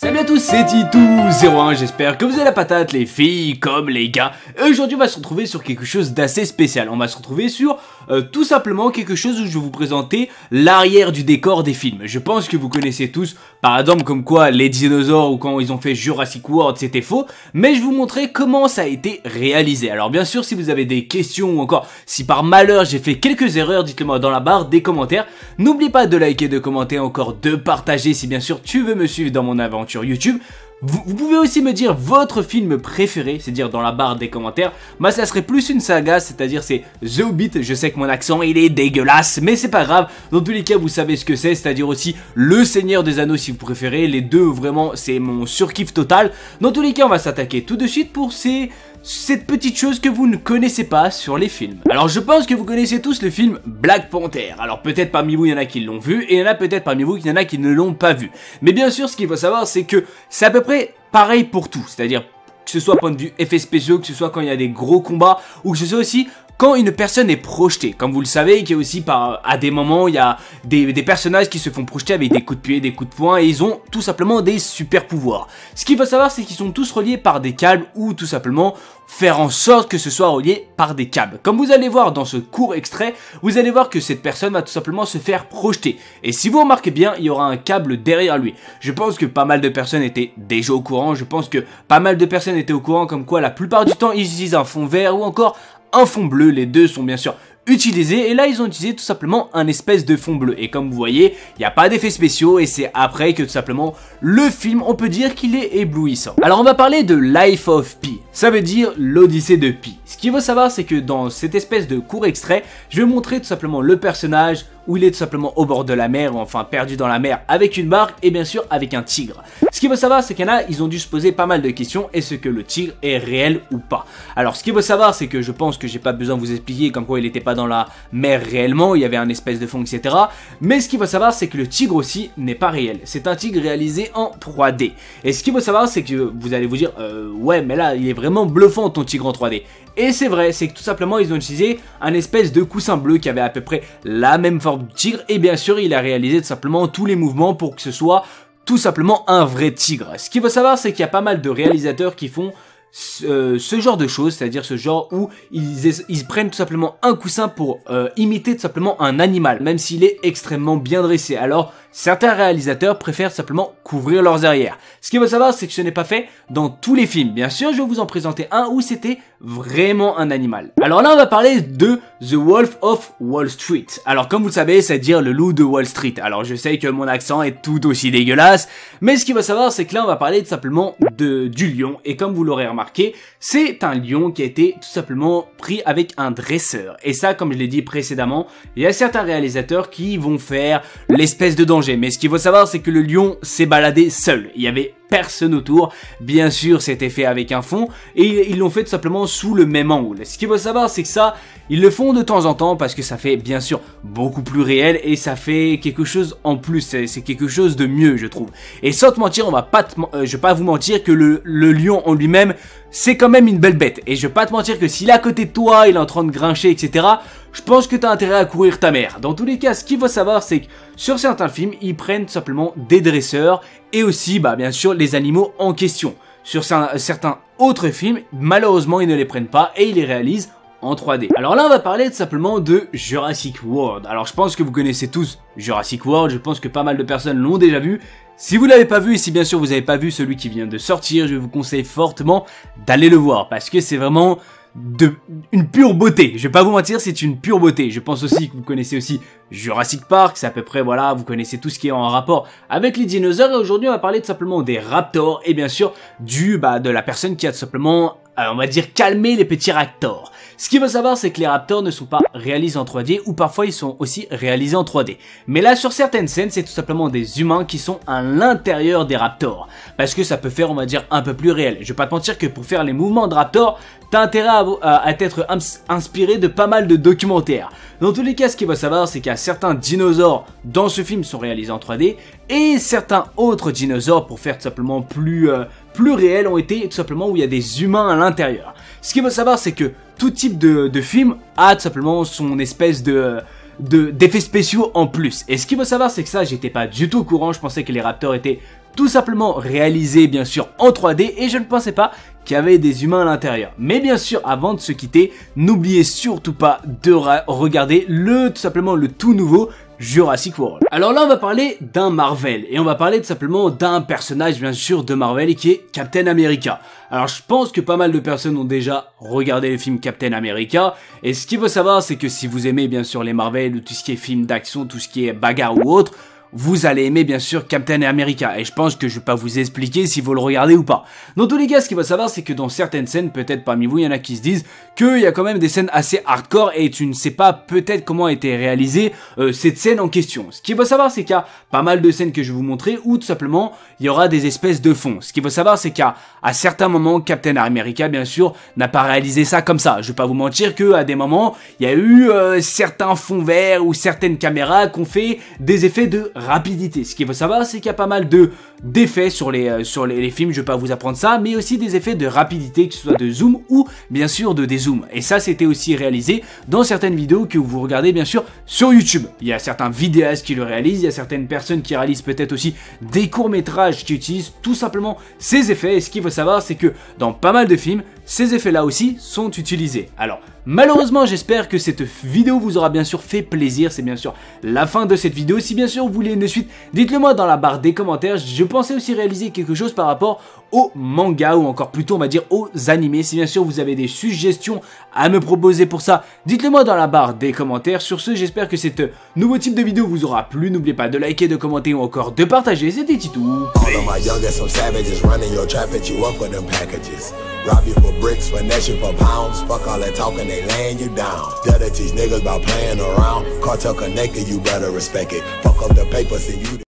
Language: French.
Salut à tous, c'est Titou01, j'espère que vous avez la patate les filles comme les gars. Aujourd'hui on va se retrouver sur quelque chose d'assez spécial, on va se retrouver sur tout simplement quelque chose où je vais vous présenter l'arrière du décor des films. Je pense que vous connaissez tous, par exemple comme quoi les dinosaures ou quand ils ont fait Jurassic World c'était faux, mais je vais vous montrer comment ça a été réalisé. Alors bien sûr si vous avez des questions ou encore si par malheur j'ai fait quelques erreurs, dites-le moi dans la barre des commentaires. N'oublie pas de liker, de commenter, encore de partager si bien sûr tu veux me suivre dans mon aventure YouTube. Vous pouvez aussi me dire votre film préféré, c'est-à-dire dans la barre des commentaires. Moi ça serait plus une saga, c'est-à-dire c'est The Hobbit. Je sais que mon accent il est dégueulasse, mais c'est pas grave. Dans tous les cas vous savez ce que c'est-à-dire aussi Le Seigneur des Anneaux si vous préférez. Les deux vraiment c'est mon surkiff total. Dans tous les cas on va s'attaquer tout de suite pour cette petite chose que vous ne connaissez pas sur les films. Alors je pense que vous connaissez tous le film Black Panther. Alors peut-être parmi vous il y en a qui l'ont vu et il y en a peut-être parmi vous qui ne l'ont pas vu. Mais bien sûr ce qu'il faut savoir c'est que c'est à peu près pareil pour tout. C'est-à-dire que ce soit point de vue effets spéciaux, que ce soit quand il y a des gros combats ou que ce soit aussi quand une personne est projetée. Comme vous le savez, qu'il y a aussi à des moments, il y a des personnages qui se font projeter avec des coups de pied, des coups de poing et ils ont tout simplement des super pouvoirs. Ce qu'il faut savoir, c'est qu'ils sont tous reliés par des câbles ou tout simplement faire en sorte que ce soit relié par des câbles. Comme vous allez voir dans ce court extrait, vous allez voir que cette personne va tout simplement se faire projeter. Et si vous remarquez bien, il y aura un câble derrière lui. Je pense que pas mal de personnes étaient déjà au courant. Je pense que pas mal de personnes étaient au courant comme quoi la plupart du temps, ils utilisent un fond vert ou encore un fond bleu. Les deux sont bien sûr utilisés et là ils ont utilisé tout simplement un espèce de fond bleu et comme vous voyez il n'y a pas d'effets spéciaux et c'est après que tout simplement le film on peut dire qu'il est éblouissant. Alors on va parler de Life of Pi, ça veut dire l'Odyssée de Pi. Ce qu'il faut savoir c'est que dans cette espèce de court extrait je vais vous montrer tout simplement le personnage où il est tout simplement au bord de la mer, ou enfin perdu dans la mer avec une barque et bien sûr avec un tigre. Ce qu'il faut savoir c'est qu'il y en a, ils ont dû se poser pas mal de questions, est-ce que le tigre est réel ou pas. Alors ce qu'il faut savoir c'est que je pense que j'ai pas besoin de vous expliquer comme quoi il n'était pas dans la mer réellement, il y avait un espèce de fond etc. Mais ce qu'il faut savoir c'est que le tigre aussi n'est pas réel, c'est un tigre réalisé en 3D. Et ce qu'il faut savoir c'est que vous allez vous dire ouais mais là il est vraiment bluffant ton tigre en 3D. Et c'est vrai, c'est que tout simplement ils ont utilisé un espèce de coussin bleu qui avait à peu près la même forme du tigre et bien sûr il a réalisé tout simplement tous les mouvements pour que ce soit tout simplement un vrai tigre. Ce qu'il faut savoir c'est qu'il y a pas mal de réalisateurs qui font ce genre de choses, c'est-à-dire ce genre où ils prennent tout simplement un coussin pour imiter tout simplement un animal, même s'il est extrêmement bien dressé. Alors certains réalisateurs préfèrent simplement couvrir leurs arrières. Ce qu'il faut savoir c'est que ce n'est pas fait dans tous les films. Bien sûr je vais vous en présenter un où c'était vraiment un animal. Alors là on va parler de The Wolf of Wall Street. Alors comme vous le savez c'est-à-dire le loup de Wall Street. Alors je sais que mon accent est tout aussi dégueulasse, mais ce qu'il faut savoir c'est que là on va parler tout simplement du lion. Et comme vous l'aurez remarqué, c'est un lion qui a été tout simplement pris avec un dresseur. Et ça comme je l'ai dit précédemment, il y a certains réalisateurs qui vont faire l'espèce de danger. Mais ce qu'il faut savoir c'est que le lion s'est baladé seul. Il y avait personne autour, bien sûr c'était fait avec un fond et ils l'ont fait tout simplement sous le même angle. Ce qu'il faut savoir c'est que ça, ils le font de temps en temps parce que ça fait bien sûr beaucoup plus réel et ça fait quelque chose en plus, c'est quelque chose de mieux je trouve. Et sans te mentir, je vais pas vous mentir que le lion en lui-même c'est quand même une belle bête et je vais pas te mentir que s'il est à côté de toi, il est en train de grincher etc. Je pense que t'as intérêt à courir ta mère. Dans tous les cas, ce qu'il faut savoir, c'est que sur certains films, ils prennent tout simplement des dresseurs et aussi, bien sûr, les animaux en question. Sur certains autres films, malheureusement, ils ne les prennent pas et ils les réalisent en 3D. Alors là, on va parler tout simplement de Jurassic World. Alors, je pense que vous connaissez tous Jurassic World. Je pense que pas mal de personnes l'ont déjà vu. Si vous l'avez pas vu et si bien sûr vous n'avez pas vu celui qui vient de sortir, je vous conseille fortement d'aller le voir parce que c'est vraiment une pure beauté. Je vais pas vous mentir, c'est une pure beauté. Je pense aussi que vous connaissez aussi Jurassic Park, c'est à peu près voilà, vous connaissez tout ce qui est en rapport avec les dinosaures et aujourd'hui on va parler tout simplement des raptors et bien sûr de la personne qui a tout simplement on va dire calmer les petits raptors. Ce qu'il faut savoir c'est que les raptors ne sont pas réalisés en 3D ou parfois ils sont aussi réalisés en 3D. Mais là sur certaines scènes c'est tout simplement des humains qui sont à l'intérieur des raptors. Parce que ça peut faire on va dire un peu plus réel. Je vais pas te mentir que pour faire les mouvements de raptors, t'as intérêt à t'être inspiré de pas mal de documentaires. Dans tous les cas ce qu'il faut savoir c'est qu'il y a certains dinosaures dans ce film sont réalisés en 3D et certains autres dinosaures pour faire tout simplement plus réels ont été tout simplement où il y a des humains à l'intérieur. Ce qu'il faut savoir c'est que tout type de film a tout simplement son espèce d'effets spéciaux en plus. Et ce qu'il faut savoir c'est que ça j'étais pas du tout au courant, je pensais que les raptors étaient tout simplement réalisé bien sûr en 3D et je ne pensais pas qu'il y avait des humains à l'intérieur. Mais bien sûr, avant de se quitter, n'oubliez surtout pas de regarder tout simplement le tout nouveau Jurassic World. Alors là on va parler d'un Marvel et on va parler tout simplement d'un personnage bien sûr de Marvel qui est Captain America. Alors je pense que pas mal de personnes ont déjà regardé le film Captain America et ce qu'il faut savoir c'est que si vous aimez bien sûr les Marvel ou tout ce qui est film d'action, tout ce qui est bagarre ou autre, vous allez aimer bien sûr Captain America et je pense que je vais pas vous expliquer si vous le regardez ou pas. Dans tous les cas, ce qu'il faut savoir c'est que dans certaines scènes, peut-être parmi vous il y en a qui se disent qu'il y a quand même des scènes assez hardcore et tu ne sais pas peut-être comment a été réalisée cette scène en question. Ce qu'il faut savoir c'est qu'il y a pas mal de scènes que je vais vous montrer où tout simplement il y aura des espèces de fonds. Ce qu'il faut savoir c'est qu'à certains moments Captain America bien sûr n'a pas réalisé ça comme ça. Je vais pas vous mentir que à des moments il y a eu certains fonds verts ou certaines caméras qui ont fait des effets de rapidité. Ce qu'il faut savoir c'est qu'il y a pas mal d'effets sur les films, je vais pas vous apprendre ça, mais aussi des effets de rapidité, que ce soit de zoom ou bien sûr de dézoom. Et ça c'était aussi réalisé dans certaines vidéos que vous regardez bien sûr sur YouTube. Il y a certains vidéastes qui le réalisent, il y a certaines personnes qui réalisent peut-être aussi des courts-métrages qui utilisent tout simplement ces effets. Et ce qu'il faut savoir c'est que dans pas mal de films, ces effets là aussi sont utilisés. Alors malheureusement j'espère que cette vidéo vous aura bien sûr fait plaisir, c'est bien sûr la fin de cette vidéo. Si bien sûr vous voulez une suite, dites-le moi dans la barre des commentaires. Je pensais aussi réaliser quelque chose par rapport aux mangas ou encore plutôt on va dire aux animés. Si bien sûr vous avez des suggestions à me proposer pour ça, dites-le moi dans la barre des commentaires. Sur ce, j'espère que cet nouveau type de vidéo vous aura plu. N'oubliez pas de liker, de commenter ou encore de partager. C'était Titou. Rob you for bricks, finesse you for pounds. Fuck all that talking, they laying you down. Gotta teach niggas about playing around. Cartel connected, you better respect it. Fuck up the papers and you